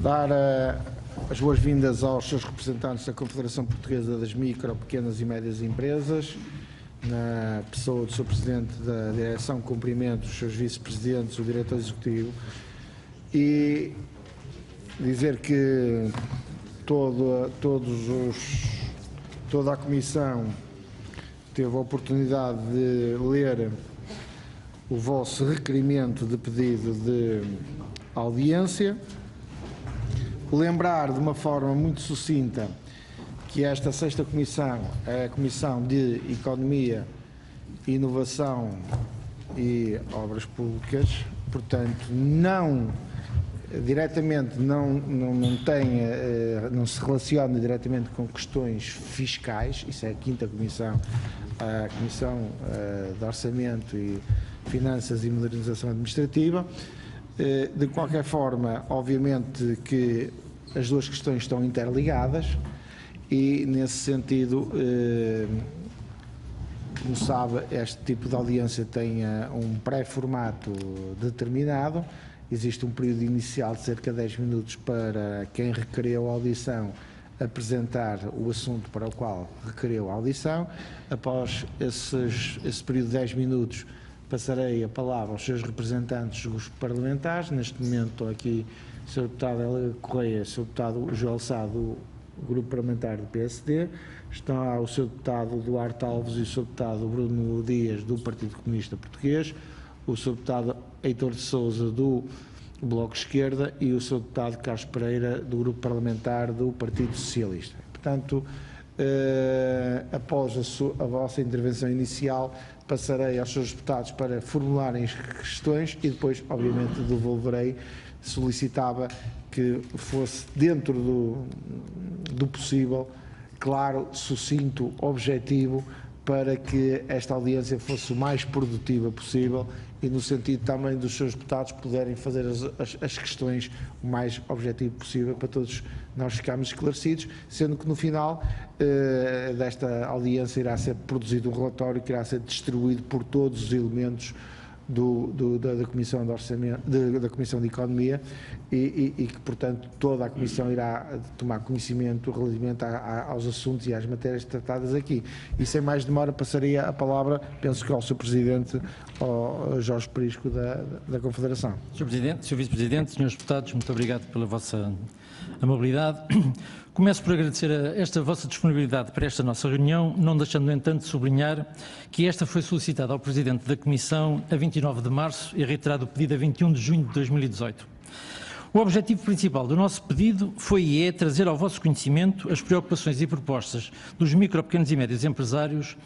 dar as boas-vindas aos seus representantes da Confederação Portuguesa das Micro, Pequenas e Médias Empresas, na pessoa do Sr. Presidente da Direção, cumprimento os seus vice-presidentes, o Diretor Executivo, e dizer que toda a Comissão teve a oportunidade de ler o vosso requerimento de pedido de audiência, lembrar de uma forma muito sucinta que esta sexta Comissão é a Comissão de Economia, Inovação e Obras Públicas, portanto não se relaciona diretamente com questões fiscais. Isso é a quinta Comissão, a Comissão de Orçamento e Finanças e Modernização Administrativa. De qualquer forma, obviamente que as duas questões estão interligadas e, nesse sentido, como sabe, este tipo de audiência tem um pré-formato determinado. Existe um período inicial de cerca de 10 minutos para quem requereu a audição apresentar o assunto para o qual requereu a audição. Após esse período de 10 minutos, passarei a palavra aos seus representantes dos parlamentares. Neste momento estão aqui o Sr. Deputado Helga Correia, o Sr. Deputado Joel Sá, do Grupo Parlamentar do PSD, estão o Sr. Deputado Duarte Alves e o Sr. Deputado Bruno Dias, do Partido Comunista Português, o Sr. Deputado Heitor de Sousa, do Bloco de Esquerda, e o Sr. Deputado Carlos Pereira, do Grupo Parlamentar do Partido Socialista. Portanto, após a vossa intervenção inicial, passarei aos seus deputados para formularem as questões e depois, obviamente, devolverei. Solicitava que fosse dentro do possível, claro, sucinto, objetivo, para que esta audiência fosse o mais produtiva possível e no sentido também dos seus deputados poderem fazer as questões o mais objetivo possível para todos nós ficarmos esclarecidos, sendo que no final desta audiência irá ser produzido um relatório que irá ser distribuído por todos os elementos da Comissão de Orçamento, da Comissão de Economia e que, portanto, toda a Comissão irá tomar conhecimento relativamente aos assuntos e às matérias tratadas aqui. E sem mais demora pasaria a palavra, penso que ao Sr. Presidente, ao Jorge Prisco da Confederação. Sr. Presidente, Sr. Vice-Presidente, Srs. Deputados, muito obrigado pela vossa amabilidade. Começo por agradecer esta vossa disponibilidade para esta nossa reunião, não deixando, no entanto, de sublinhar que esta foi solicitada ao Presidente da Comissão a 29 de março e reiterado o pedido a 21 de junho de 2018. O objetivo principal do nosso pedido foi e é trazer ao vosso conhecimento as preocupações e propostas dos micro, pequenos e médios empresários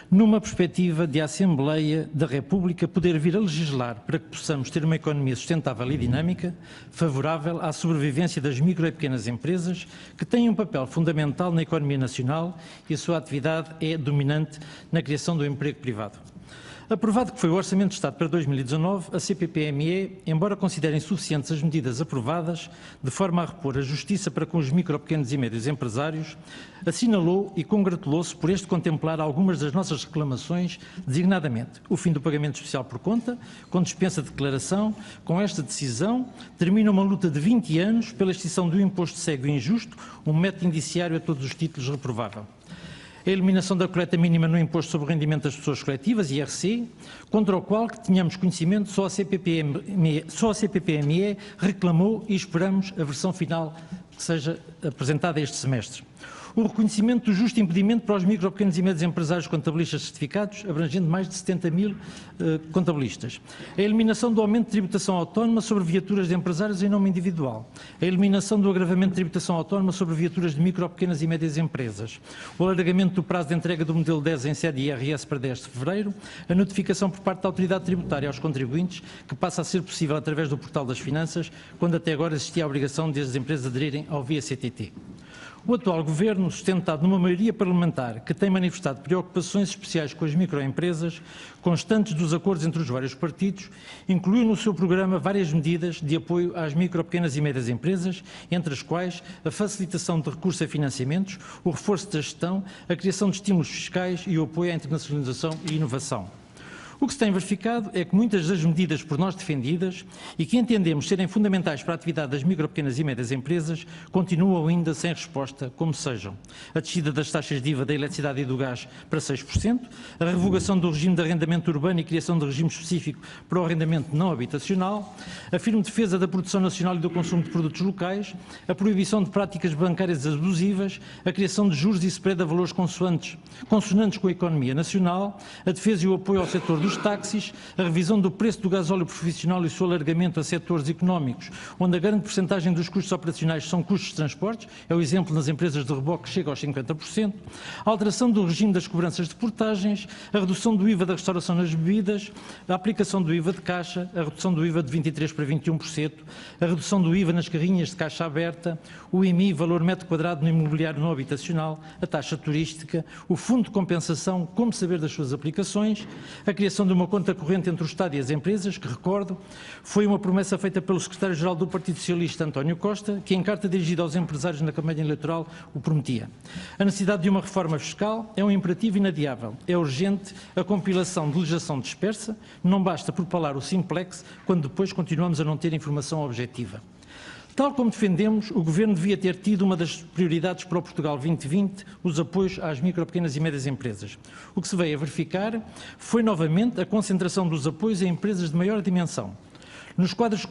numa perspectiva de a Assembleia da República poder vir a legislar para que possamos ter uma economia sustentável e dinâmica, favorável à sobrevivência das micro e pequenas empresas, que têm um papel fundamental na economia nacional e a sua atividade é dominante na criação do emprego privado. Aprovado que foi o Orçamento de Estado para 2019, a CPPME, embora considere insuficientes as medidas aprovadas, de forma a repor a justiça para com os micro, pequenos e médios empresários, assinalou e congratulou-se por este contemplar algumas das nossas reclamações, designadamente o fim do pagamento especial por conta, com dispensa de declaração. Com esta decisão, termina uma luta de 20 anos pela extinção do imposto cego e injusto, um método indiciário a todos os títulos reprovável. A eliminação da coleta mínima no imposto sobre o rendimento das pessoas coletivas, IRC, contra o qual, que tínhamos conhecimento, só a CPPME reclamou e esperamos a versão final que seja apresentada este semestre. O reconhecimento do justo impedimento para os micro, pequenos e médios empresários contabilistas certificados, abrangendo mais de 70 mil contabilistas. A eliminação do aumento de tributação autónoma sobre viaturas de empresários em nome individual. A eliminação do agravamento de tributação autónoma sobre viaturas de micro, pequenas e médias empresas. O alargamento do prazo de entrega do modelo 10 em sede IRS para 10 de fevereiro. A notificação por parte da autoridade tributária aos contribuintes, que passa a ser possível através do portal das finanças, quando até agora existia a obrigação de as empresas aderirem ao VA-CTT. O atual Governo, sustentado numa maioria parlamentar que tem manifestado preocupações especiais com as microempresas, constantes dos acordos entre os vários partidos, incluiu no seu programa várias medidas de apoio às micro, pequenas e médias empresas, entre as quais a facilitação de recurso a financiamentos, o reforço da gestão, a criação de estímulos fiscais e o apoio à internacionalização e inovação. O que se tem verificado é que muitas das medidas por nós defendidas e que entendemos serem fundamentais para a atividade das micro, pequenas e médias empresas continuam ainda sem resposta, como sejam a descida das taxas de IVA da eletricidade e do gás para 6%, a revogação do regime de arrendamento urbano e criação de regime específico para o arrendamento não habitacional, a firme defesa da produção nacional e do consumo de produtos locais, a proibição de práticas bancárias abusivas, a criação de juros e spread a valores consonantes com a economia nacional, a defesa e o apoio ao setor dos táxis, a revisão do preço do gasóleo profissional e o seu alargamento a setores económicos, onde a grande percentagem dos custos operacionais são custos de transportes, é o exemplo nas empresas de reboque que chega aos 50%, a alteração do regime das cobranças de portagens, a redução do IVA da restauração nas bebidas, a aplicação do IVA de caixa, a redução do IVA de 23% para 21%, a redução do IVA nas carrinhas de caixa aberta, o IMI, valor metro quadrado no imobiliário não habitacional, a taxa turística, o fundo de compensação, como saber das suas aplicações, a criação de uma conta corrente entre o Estado e as empresas, que, recordo, foi uma promessa feita pelo secretário-geral do Partido Socialista, António Costa, que em carta dirigida aos empresários na campanha eleitoral o prometia. A necessidade de uma reforma fiscal é um imperativo inadiável. É urgente a compilação de legislação dispersa, não basta propalar o simplex quando depois continuamos a não ter informação objetiva. Tal como defendemos, o Governo devia ter tido uma das prioridades para o Portugal 2020, os apoios às micro, pequenas e médias empresas. O que se veio a verificar foi novamente a concentração dos apoios a empresas de maior dimensão. Nos quadros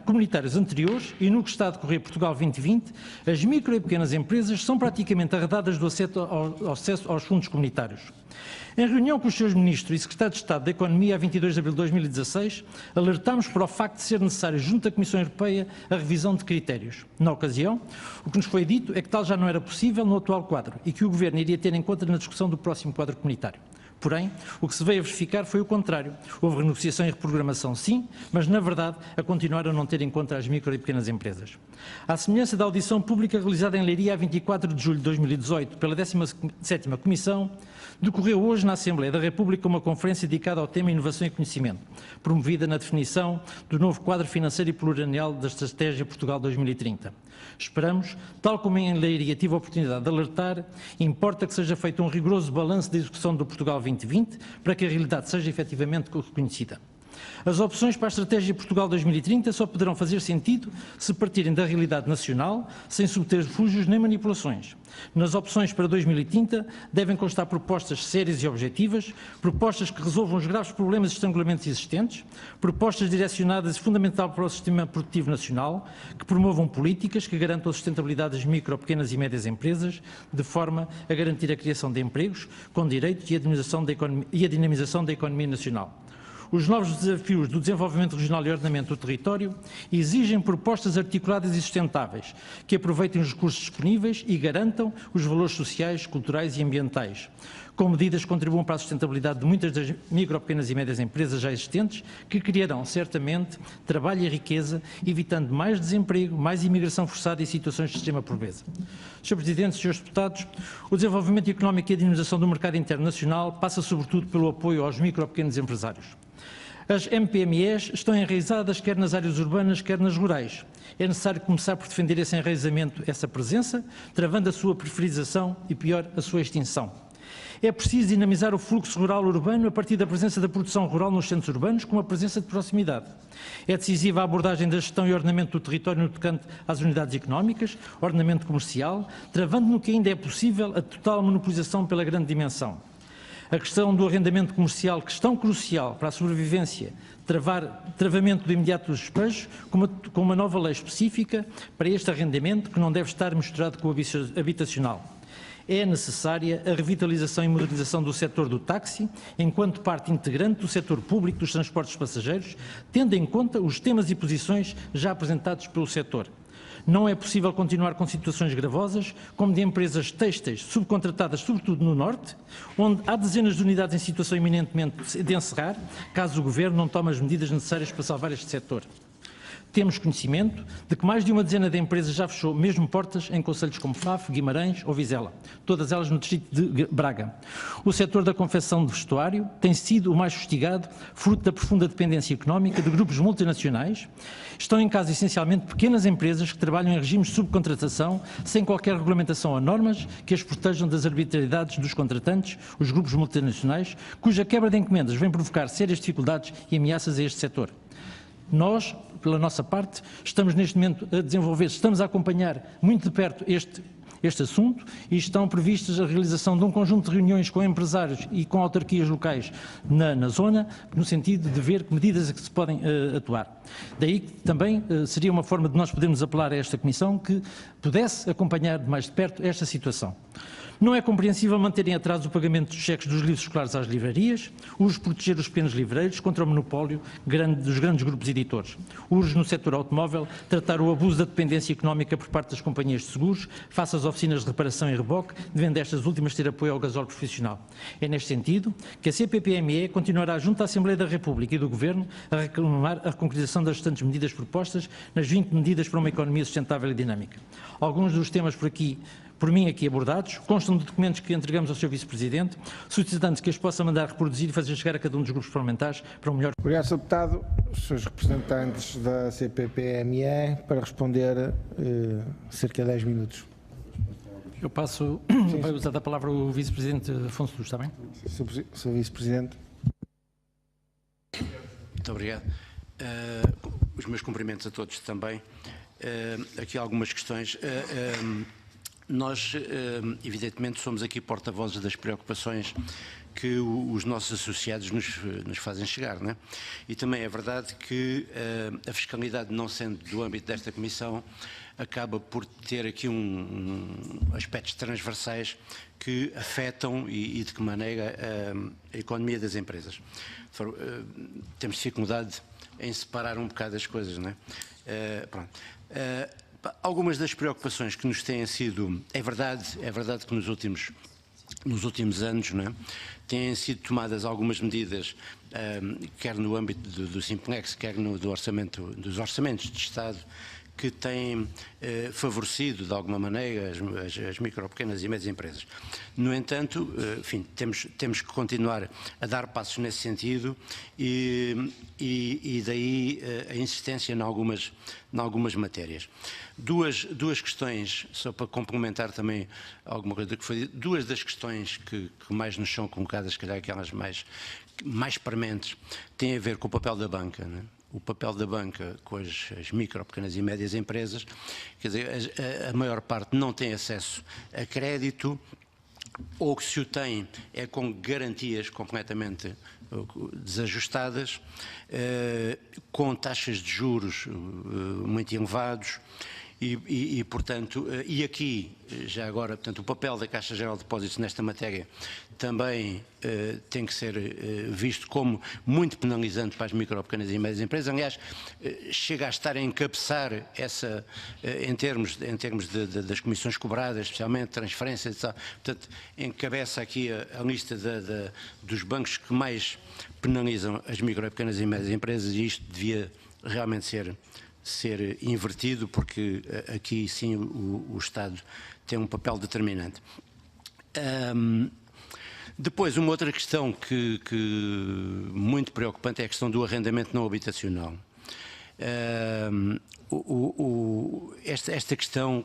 comunitários anteriores e no que está a decorrer Portugal 2020, as micro e pequenas empresas são praticamente arredadas do acesso aos fundos comunitários. Em reunião com os seus ministros e secretário de Estado da Economia, a 22 de abril de 2016, alertámos para o facto de ser necessário, junto à Comissão Europeia, a revisão de critérios. Na ocasião, o que nos foi dito é que tal já não era possível no atual quadro e que o Governo iria ter em conta na discussão do próximo quadro comunitário. Porém, o que se veio a verificar foi o contrário. Houve renegociação e reprogramação, sim, mas, na verdade, a continuar a não ter em conta as micro e pequenas empresas. À semelhança da audição pública realizada em Leiria a 24 de julho de 2018 pela 17ª Comissão, decorreu hoje na Assembleia da República uma conferência dedicada ao tema Inovação e Conhecimento, promovida na definição do novo quadro financeiro e plurianual da Estratégia Portugal 2030. Esperamos, tal como em Leiria tive a oportunidade de alertar, importa que seja feito um rigoroso balanço da execução do Portugal 2020 para que a realidade seja efetivamente reconhecida. As opções para a Estratégia Portugal 2030 só poderão fazer sentido se partirem da realidade nacional, sem subterfúgios nem manipulações. Nas opções para 2030 devem constar propostas sérias e objetivas, propostas que resolvam os graves problemas e estrangulamentos existentes, propostas direcionadas e fundamentais para o sistema produtivo nacional, que promovam políticas que garantam a sustentabilidade das micro, pequenas e médias empresas, de forma a garantir a criação de empregos com direitos e a dinamização da economia nacional. Os novos desafios do desenvolvimento regional e ordenamento do território exigem propostas articuladas e sustentáveis, que aproveitem os recursos disponíveis e garantam os valores sociais, culturais e ambientais, com medidas que contribuam para a sustentabilidade de muitas das micro, pequenas e médias empresas já existentes, que criarão certamente trabalho e riqueza, evitando mais desemprego, mais imigração forçada e situações de extrema pobreza. Sr. Presidente, Srs. Deputados, o desenvolvimento económico e a dinamização do mercado interno nacional passa sobretudo pelo apoio aos micro, pequenos empresários. As MPMEs estão enraizadas quer nas áreas urbanas, quer nas rurais. É necessário começar por defender esse enraizamento, essa presença, travando a sua preferização e, pior, a sua extinção. É preciso dinamizar o fluxo rural urbano a partir da presença da produção rural nos centros urbanos com uma presença de proximidade. É decisiva a abordagem da gestão e ordenamento do território no tocante às unidades económicas, ordenamento comercial, travando no que ainda é possível a total monopolização pela grande dimensão. A questão do arrendamento comercial, questão crucial para a sobrevivência, travamento do imediato despejo, com uma nova lei específica para este arrendamento que não deve estar misturado com o habitacional. É necessária a revitalização e modernização do setor do táxi, enquanto parte integrante do setor público dos transportes passageiros, tendo em conta os temas e posições já apresentados pelo setor. Não é possível continuar com situações gravosas, como de empresas têxteis subcontratadas, sobretudo no Norte, onde há dezenas de unidades em situação iminentemente de encerrar, caso o Governo não tome as medidas necessárias para salvar este setor. Temos conhecimento de que mais de uma dezena de empresas já fechou mesmo portas em concelhos como Faf, Guimarães ou Vizela, todas elas no distrito de Braga. O setor da confecção de vestuário tem sido o mais fustigado, fruto da profunda dependência económica de grupos multinacionais. Estão em casa essencialmente pequenas empresas que trabalham em regimes de subcontratação, sem qualquer regulamentação ou normas que as protejam das arbitrariedades dos contratantes, os grupos multinacionais, cuja quebra de encomendas vem provocar sérias dificuldades e ameaças a este setor. Nós, pela nossa parte, estamos neste momento a desenvolver, estamos a acompanhar muito de perto este assunto e estão previstas a realização de um conjunto de reuniões com empresários e com autarquias locais na zona, no sentido de ver que medidas é que se podem atuar. Daí que também seria uma forma de nós podermos apelar a esta Comissão que pudesse acompanhar de mais de perto esta situação. Não é compreensível manterem atrás o pagamento dos cheques dos livros escolares às livrarias, urge proteger os pequenos livreiros contra o monopólio dos grandes grupos editores. Urge, no setor automóvel, tratar o abuso da dependência económica por parte das companhias de seguros, face às oficinas de reparação e reboque, devendo estas últimas ter apoio ao gasóleo profissional. É neste sentido que a CPPME continuará junto à Assembleia da República e do Governo a reclamar a concretização das restantes medidas propostas nas 20 medidas para uma economia sustentável e dinâmica. Alguns dos temas por mim aqui abordados, constam de documentos que entregamos ao Sr. Vice-Presidente, solicitando que os possa mandar reproduzir e fazer chegar a cada um dos grupos parlamentares para um melhor... Obrigado, Sr. Deputado. Os seus representantes da CPPME para responder cerca de 10 minutos. Eu passo, vai usar a palavra o Vice-Presidente Afonso Luz, está bem? Sr. Vice-Presidente. Muito obrigado. Os meus cumprimentos a todos também. Aqui algumas questões. Nós, evidentemente, somos aqui porta-vozes das preocupações que os nossos associados nos fazem chegar, não é? E também é verdade que a fiscalidade, não sendo do âmbito desta Comissão, acaba por ter aqui aspectos transversais que afetam e de que maneira a economia das empresas. Temos dificuldade em separar um bocado as coisas, não é? Pronto. Algumas das preocupações que nos têm sido, é verdade que nos últimos anos, não é, têm sido tomadas algumas medidas, quer no âmbito do Simplex, quer dos orçamentos de Estado, que têm favorecido de alguma maneira as micro, pequenas e médias empresas. No entanto, enfim, temos que continuar a dar passos nesse sentido e daí a insistência em algumas matérias. Duas questões, só para complementar também alguma coisa que foi dito, duas das questões que mais nos são colocadas, se calhar aquelas mais prementes, têm a ver com o papel da banca, não é? O papel da banca com as micro, pequenas e médias empresas, quer dizer, a maior parte não tem acesso a crédito, ou que se o tem é com garantias completamente desajustadas, com taxas de juros muito elevados portanto, e aqui, já agora, portanto, o papel da Caixa Geral de Depósitos nesta matéria também tem que ser visto como muito penalizante para as micro, pequenas e médias empresas. Aliás, chega a estar a encabeçar essa, em termos das comissões cobradas, especialmente transferências, portanto, encabeça aqui a lista dos bancos que mais penalizam as micro, pequenas e médias empresas, e isto devia realmente ser invertido, porque aqui sim o Estado tem um papel determinante. Depois, uma outra questão que muito preocupante é a questão do arrendamento não habitacional. Esta questão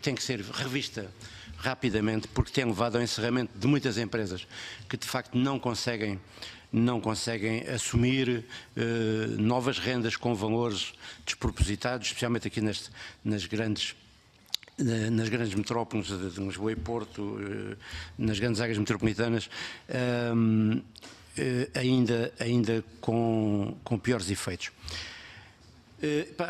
tem que ser revista rapidamente, porque tem levado ao encerramento de muitas empresas que de facto não conseguem assumir novas rendas com valores despropositados, especialmente aqui nas grandes metrópoles de Lisboa e Porto, nas grandes áreas metropolitanas, ainda com piores efeitos.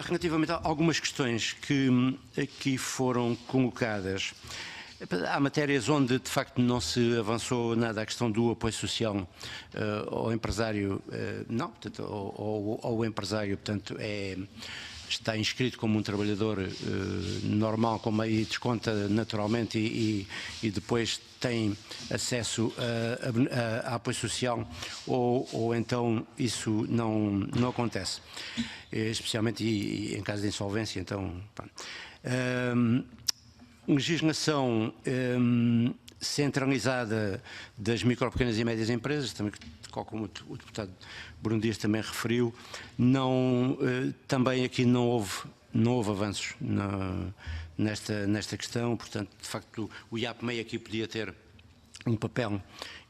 Relativamente a algumas questões que aqui foram colocadas, há matérias onde de facto não se avançou nada. A questão do apoio social ao empresário, não, portanto, ao empresário, portanto, está inscrito como um trabalhador normal, e desconta naturalmente e depois tem acesso a apoio social, ou então isso não acontece, especialmente em caso de insolvência. Então, legislação centralizada das micro, pequenas e médias empresas, também, como o deputado Bruno Dias também referiu, também aqui não houve avanços nesta questão. Portanto, de facto, o IAPMEI aqui podia ter um papel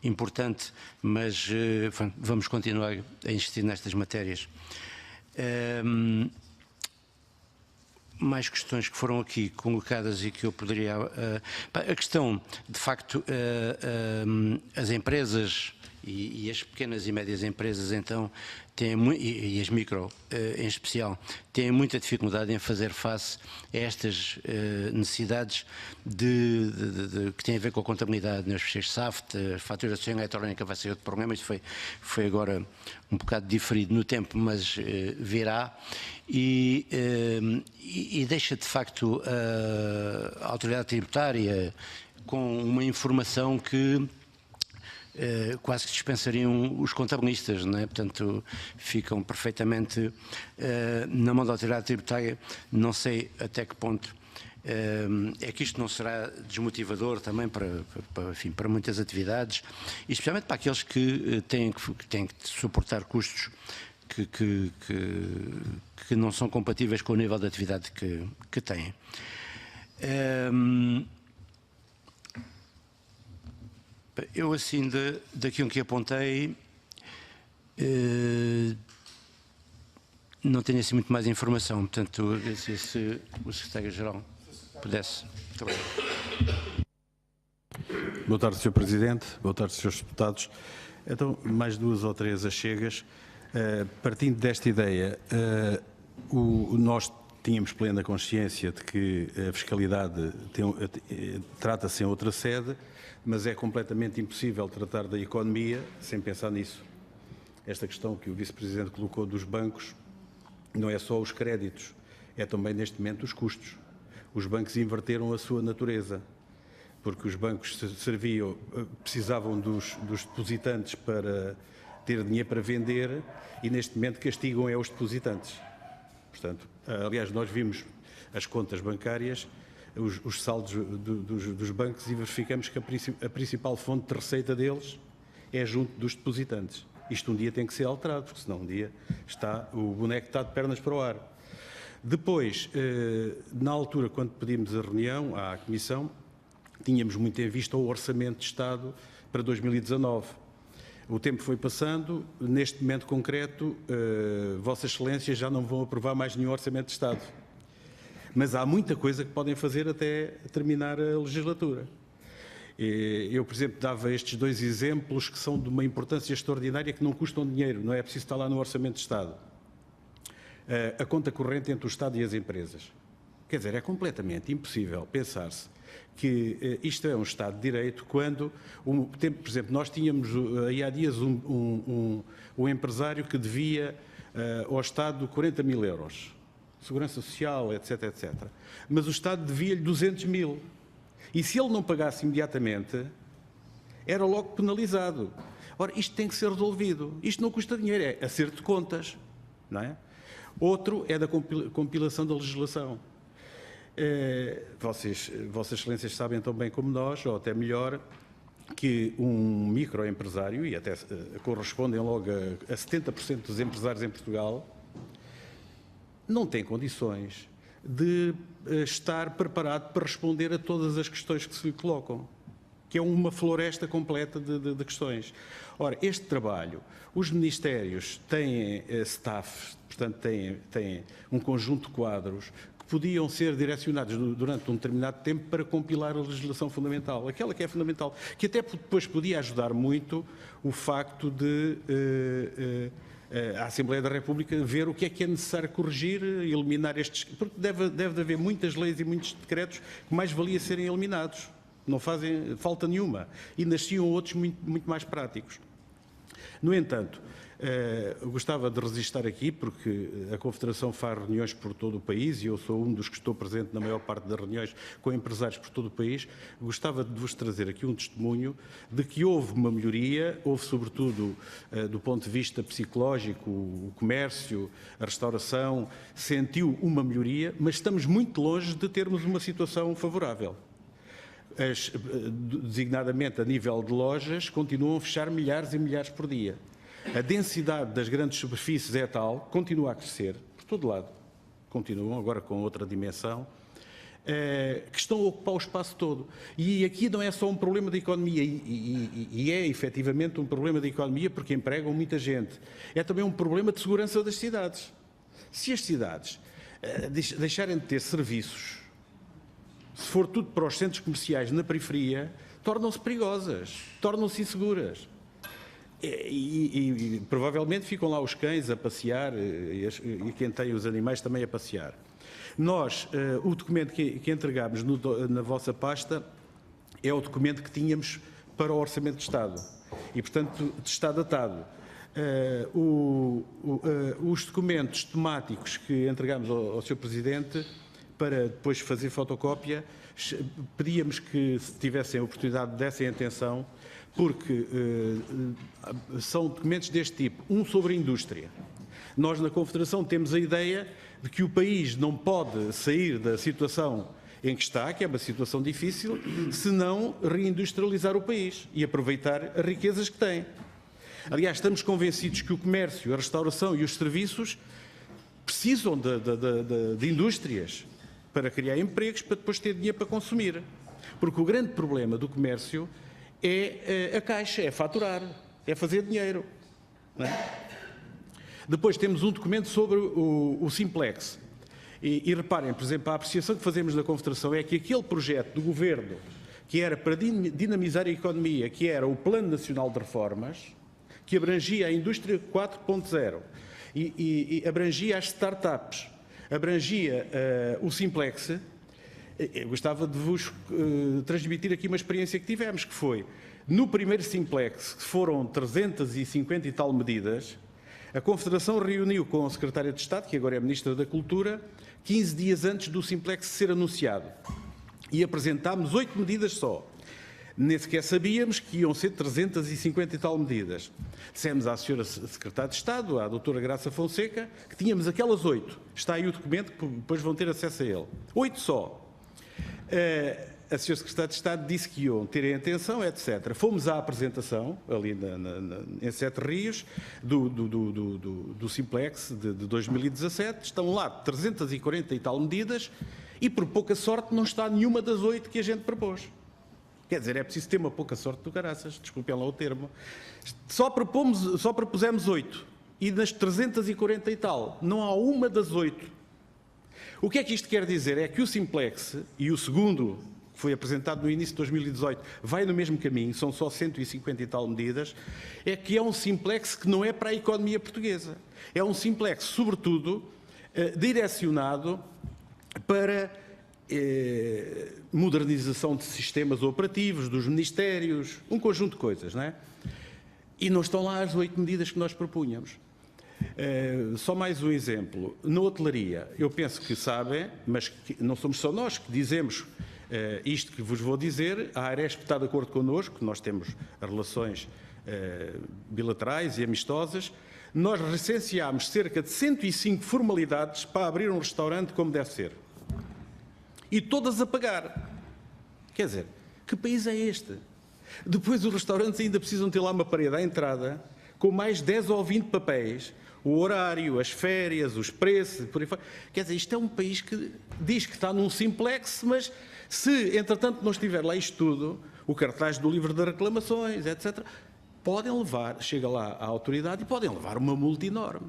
importante, mas vamos continuar a insistir nestas matérias. Mais questões que foram aqui colocadas e que eu poderia... a questão, de facto, as empresas e as pequenas e médias empresas, então, e as micro em especial, têm muita dificuldade em fazer face a estas necessidades que têm a ver com a contabilidade, os ficheiros SAFT, a faturação eletrónica vai ser outro problema. Isto foi agora um bocado diferido no tempo, mas virá. E deixa, de facto, a autoridade tributária com uma informação que quase que dispensariam os contabilistas, não é? Portanto, ficam perfeitamente na mão da autoridade tributária. Não sei até que ponto é que isto não será desmotivador também para muitas atividades, e especialmente para aqueles que têm que suportar custos que não são compatíveis com o nível de atividade que têm. Eu, assim, daquilo que apontei, não tenho assim muito mais informação. Portanto, se o Secretário-Geral pudesse. Muito obrigado. Boa tarde, Sr. Presidente. Boa tarde, Srs. Deputados. Então, mais 2 ou 3 achegas. Partindo desta ideia, nós tínhamos plena consciência de que a fiscalidade trata-se em outra sede, mas é completamente impossível tratar da economia sem pensar nisso. Esta questão que o Vice-Presidente colocou dos bancos não é só os créditos, é também, neste momento, os custos. Os bancos inverteram a sua natureza, porque os bancos precisavam dos depositantes para ter dinheiro para vender e, neste momento, castigam os depositantes. Portanto, aliás, nós vimos as contas bancárias, os saldos dos bancos, e verificamos que a principal fonte de receita deles é junto dos depositantes. Isto um dia tem que ser alterado, porque senão um dia o boneco está de pernas para o ar. Depois, na altura, quando pedimos a reunião à Comissão, tínhamos muito em vista o Orçamento de Estado para 2019. O tempo foi passando, neste momento concreto, Vossas Excelências já não vão aprovar mais nenhum Orçamento de Estado. Mas há muita coisa que podem fazer até terminar a legislatura. Eu, por exemplo, dava estes 2 exemplos que são de uma importância extraordinária, que não custam dinheiro, não é preciso estar lá no Orçamento de Estado. A conta corrente entre o Estado e as empresas. Quer dizer, é completamente impossível pensar-se que isto é um Estado de Direito quando, por exemplo, nós tínhamos aí há dias um empresário que devia ao Estado 40 mil euros. Segurança Social, etc, etc. Mas o Estado devia-lhe 200 mil. E se ele não pagasse imediatamente, era logo penalizado. Ora, isto tem que ser resolvido. Isto não custa dinheiro, é acerto de contas, não é? Outro é da compilação da legislação. Vossas Excelências sabem tão bem como nós, ou até melhor, que um microempresário, e até correspondem logo a 70% dos empresários em Portugal, não tem condições de estar preparado para responder a todas as questões que se lhe colocam, que é uma floresta completa de questões. Ora, este trabalho, os ministérios têm staff, portanto têm um conjunto de quadros que podiam ser direcionados durante um determinado tempo para compilar a legislação fundamental, aquela que é fundamental, que até depois podia ajudar muito o facto de a Assembleia da República ver o que é necessário corrigir, eliminar estes... Porque deve haver muitas leis e muitos decretos que mais valia serem eliminados. Não fazem falta nenhuma. E nasciam outros muito mais práticos. No entanto, gostava de registrar aqui, porque a Confederação faz reuniões por todo o país e eu sou um dos que estou presente na maior parte das reuniões com empresários por todo o país, gostava de vos trazer aqui um testemunho de que houve uma melhoria, houve sobretudo do ponto de vista psicológico, o comércio, a restauração, sentiu uma melhoria, mas estamos muito longe de termos uma situação favorável. Designadamente a nível de lojas, continuam a fechar milhares e milhares por dia. A densidade das grandes superfícies é tal, continua a crescer, por todo lado, continuam agora com outra dimensão, que estão a ocupar o espaço todo. E aqui não é só um problema de economia, e é efetivamente um problema de economia porque empregam muita gente. É também um problema de segurança das cidades. Se as cidades deixarem de ter serviços, se for tudo para os centros comerciais na periferia, tornam-se perigosas, tornam-se inseguras. E provavelmente ficam lá os cães a passear e quem tem os animais também a passear. Nós, o documento que entregámos na vossa pasta é o documento que tínhamos para o Orçamento de Estado e, portanto, está datado. Os documentos temáticos que entregámos ao Sr. Presidente para depois fazer fotocópia, pedíamos que, se tivessem a oportunidade, dessem atenção, porque são documentos deste tipo. Um sobre a indústria. Nós, na Confederação, temos a ideia de que o país não pode sair da situação em que está, que é uma situação difícil, se não reindustrializar o país e aproveitar as riquezas que tem. Aliás, estamos convencidos que o comércio, a restauração e os serviços precisam de indústrias para criar empregos, para depois ter dinheiro para consumir. Porque o grande problema do comércio é a caixa, é faturar, é fazer dinheiro. Não é? Depois temos um documento sobre o Simplex. E reparem, por exemplo, a apreciação que fazemos na Confederação é que aquele projeto do Governo, que era para dinamizar a economia, que era o Plano Nacional de Reformas, que abrangia a indústria 4.0 e abrangia as startups, abrangia o Simplex. Eu gostava de vos transmitir aqui uma experiência que tivemos, que foi, no primeiro Simplex, que foram 350 e tal medidas, a Confederação reuniu com a Secretária de Estado, que agora é Ministra da Cultura, 15 dias antes do Simplex ser anunciado. E apresentámos 8 medidas só. Nem sequer sabíamos que iam ser 350 e tal medidas. Dissemos à Sra. Secretária de Estado, à Doutora Graça Fonseca, que tínhamos aquelas 8. Está aí o documento, que depois vão ter acesso a ele. 8 só. A Sra. Secretária de Estado disse que iam ter em atenção, etc. Fomos à apresentação, ali em Sete Rios, do Simplex de 2017. Estão lá 340 e tal medidas e, por pouca sorte, não está nenhuma das 8 que a gente propôs. Quer dizer, é preciso ter uma pouca sorte do caraças, desculpem lá o termo. Só propusemos 8 e das 340 e tal, não há uma das 8. O que é que isto quer dizer? É que o Simplex e o segundo, que foi apresentado no início de 2018, vai no mesmo caminho, são só 150 e tal medidas, é que é um Simplex que não é para a economia portuguesa. É um Simplex, sobretudo, direcionado para modernização de sistemas operativos, dos ministérios, um conjunto de coisas, não é? E não estão lá as 8 medidas que nós propunhamos. Só mais um exemplo. Na hotelaria, eu penso que sabem, mas que não somos só nós que dizemos isto que vos vou dizer. A Aresp está de acordo connosco, nós temos relações bilaterais e amistosas. Nós recenseámos cerca de 105 formalidades para abrir um restaurante como deve ser. E todas a pagar. Quer dizer, que país é este? Depois os restaurantes ainda precisam ter lá uma parede à entrada com mais 10 ou 20 papéis, o horário, as férias, os preços, por aí fora. Quer dizer, isto é um país que diz que está num Simplex, mas se, entretanto, não estiver lá isto tudo, o cartaz do livro de reclamações, etc., podem levar, chega lá à autoridade e podem levar uma multa enorme.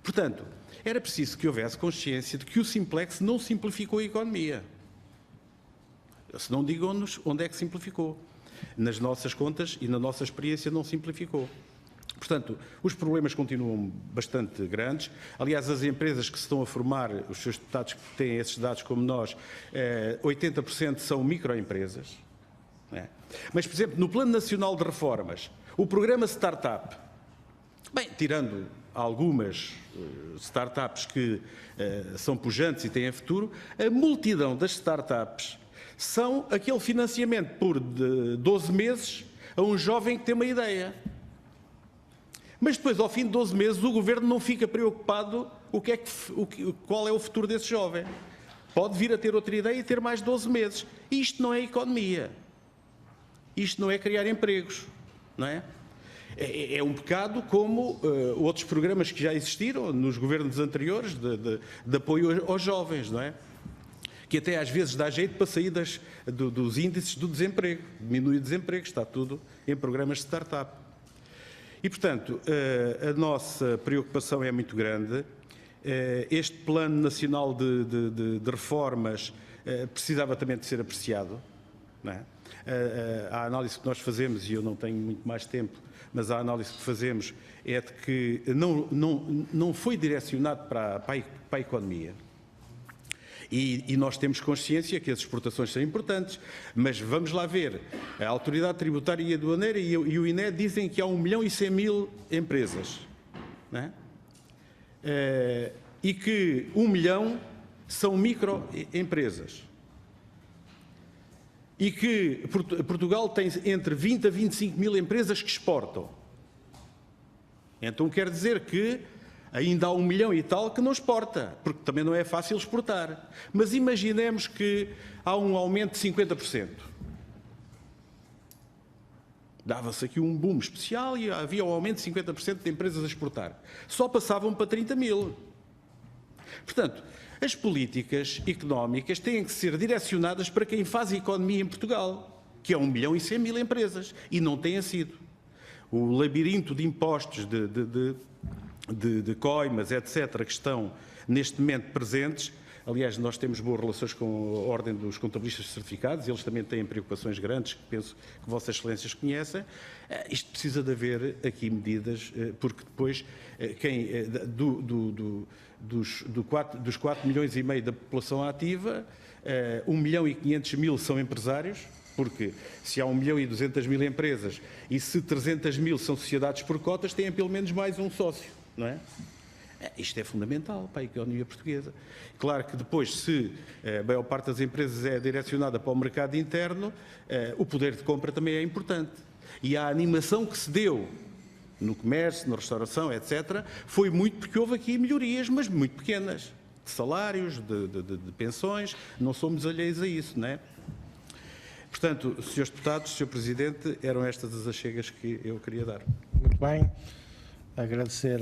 Portanto, era preciso que houvesse consciência de que o Simplex não simplificou a economia. Se não digam-nos onde é que simplificou. Nas nossas contas e na nossa experiência não simplificou. Portanto, os problemas continuam bastante grandes. Aliás, as empresas que se estão a formar, os seus deputados que têm esses dados como nós, 80% são microempresas. Mas, por exemplo, no Plano Nacional de Reformas, o programa Startup, Bem, tirando algumas startups que são pujantes e têm futuro, a multidão das startups são aquele financiamento por 12 meses a um jovem que tem uma ideia. Mas depois, ao fim de 12 meses, o Governo não fica preocupado qual é o futuro desse jovem. Pode vir a ter outra ideia e ter mais 12 meses. Isto não é economia. Isto não é criar empregos, não é? É um bocado como outros programas que já existiram nos governos anteriores de apoio aos jovens, não é? Que até às vezes dá jeito para sair dos índices do desemprego, diminui o desemprego, está tudo em programas de startup. E, portanto, a nossa preocupação é muito grande. Este Plano Nacional de Reformas precisava também de ser apreciado, não é? A análise que nós fazemos, e eu não tenho muito mais tempo, mas a análise que fazemos é de que não foi direcionado para a economia. E nós temos consciência que as exportações são importantes, mas vamos lá ver. A Autoridade Tributária e Aduaneira e o INE dizem que há 1.100.000 empresas, não é? E que 1 milhão são microempresas. E que Portugal tem entre 20 a 25 mil empresas que exportam. Então quer dizer que ainda há 1 milhão e tal que não exporta, porque também não é fácil exportar. Mas imaginemos que há um aumento de 50%. Dava-se aqui um boom especial e havia um aumento de 50% de empresas a exportar. Só passavam para 30 mil. Portanto, as políticas económicas têm que ser direcionadas para quem faz a economia em Portugal, que é 1.100.000 empresas, e não têm sido. O labirinto de impostos, de coimas, etc., que estão neste momento presentes. Aliás, nós temos boas relações com a Ordem dos Contabilistas Certificados, eles também têm preocupações grandes, que penso que Vossas Excelências conhecem. Isto precisa de haver aqui medidas, porque depois, dos 4 milhões e meio da população ativa, 1.500.000 são empresários, porque se há 1.200.000 empresas e se 300.000 são sociedades por cotas, têm pelo menos mais um sócio, não é? Isto é fundamental para a economia portuguesa. Claro que depois, se a maior parte das empresas é direcionada para o mercado interno, o poder de compra também é importante. E a animação que se deu no comércio, na restauração, etc., foi muito porque houve aqui melhorias, mas muito pequenas, de salários, de pensões, não somos alheios a isso, não é? Portanto, Srs. Deputados, Sr. Presidente, eram estas as achegas que eu queria dar. Muito bem. Agradecer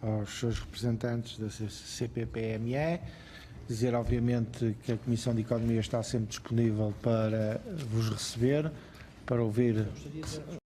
aos seus representantes da CPPME, dizer obviamente que a Comissão de Economia está sempre disponível para vos receber, para ouvir